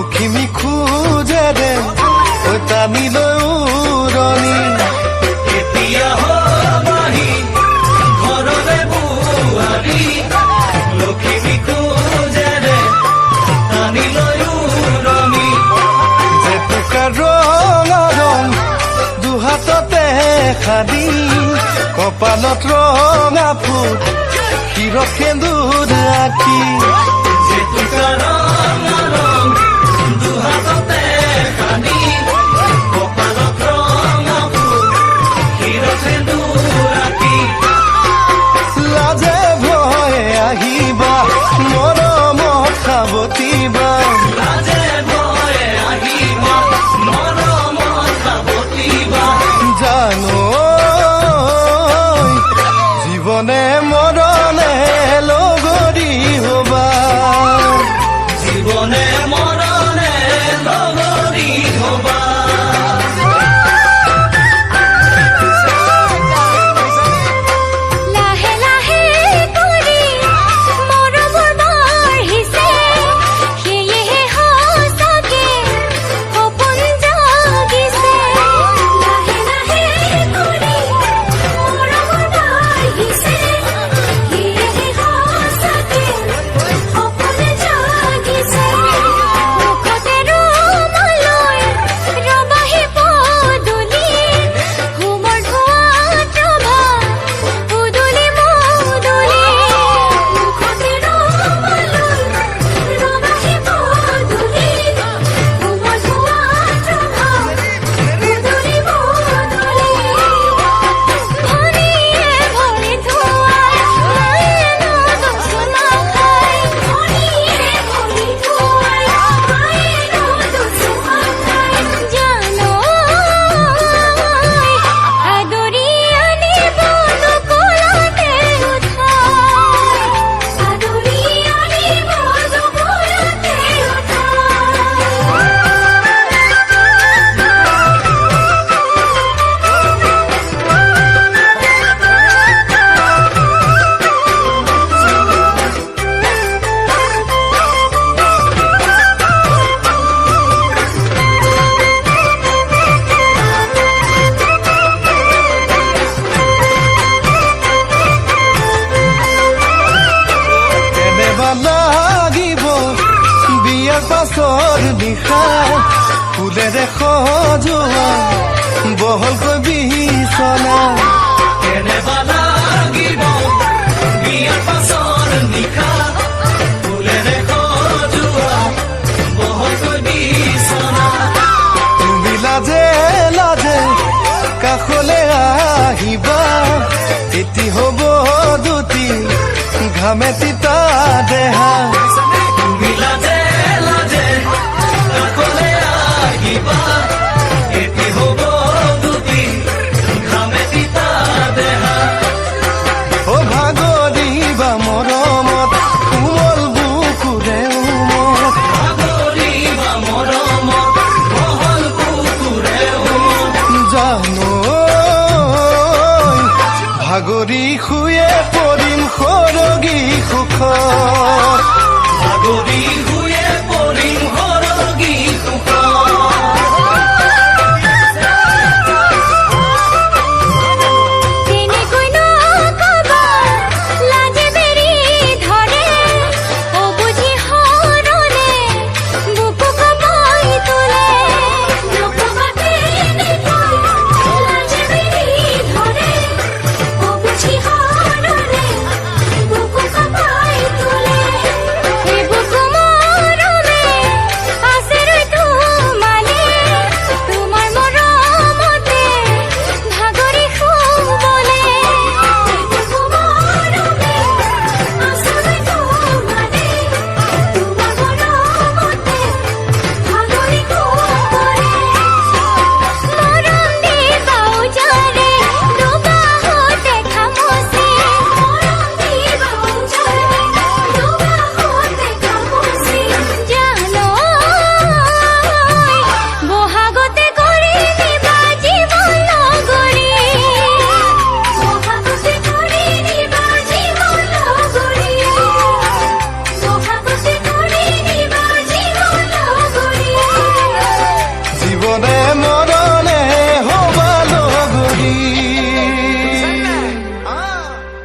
লখিমী খোজে দে টানি লৈ উৰণি এতিয়া হবাহি ঘৰৰে বুঢ়াৰী লখিমী খোজে দে টানি লৈ উৰণি জেতুকা ৰঙা ৰং দুহাততে সাদি কপালত ৰঙা ফুল শিৰত সেন্দুৰ আঁকি জেতুকা ৰঙা ৰং দুহাততে সানি কপালত ৰঙা ফুল শিৰত সেন্দুৰ আঁকি লাজে ভয়ে আহিবা মৰমত সাৱটিবা লাজে ভয়ে আহিবা মৰমত সাৱটিবা জানো জীৱনে মৰণে লগৰী হবা জীৱনে মৰণে লগৰী হবা লাহে লাহে কৰি মৰমৰ বাঢ়িছে সেয়েহে সঁচাকে সপোন জাগিছে লাহে লাহে কৰি মৰমৰ বাঢ়িছে সেয়েহে সঁচাকে সপোন জাগিছে মুখতে ৰুমালৈ ৰবাহি পদূলি ঘুমৰ ধোঁৱাত ৰভা উদুলি মুদুলি মুখতে ৰুমালৈ ৰবাহি পদূলি ঘুমৰ ধোঁৱাত ৰভা উদুলি মুদুলি ভৰিয়ে ভৰি ধোঁৱাই মায়ে নদচুমা খাই ভৰিয়ে ভৰি ধোঁৱাই মায়ে নদচুমা খাই জানো আদৰি আনিব দুকুলতে উঠাই আদৰি আনিব দুকুলতে কেনেবা লাগিব বিয়াৰ পাছৰ নিশা ফুলেৰে সজোৱা বহলকৈ বিচনা কেনেবা লাগিব বিয়াৰ পাছৰ নিশা ফুলেৰে সজোৱা বহলকৈ বিচনা তুমি লাজে লাজে কাষলে আহিবা এটি হ'ব দুটি ঘামে তিতা দেহা তুমি লাজে লাজে কাষলে আহিবা এটি হ'ব দুটি ঘামে তিতা দেহা অ ভাগৰিবা মৰমত কোমল বুকুৰে উমত ভাগৰিবা মৰমত বহল বুকুৰে জানো ভাগৰি শুয়ে পৰিম সৰগী সুখত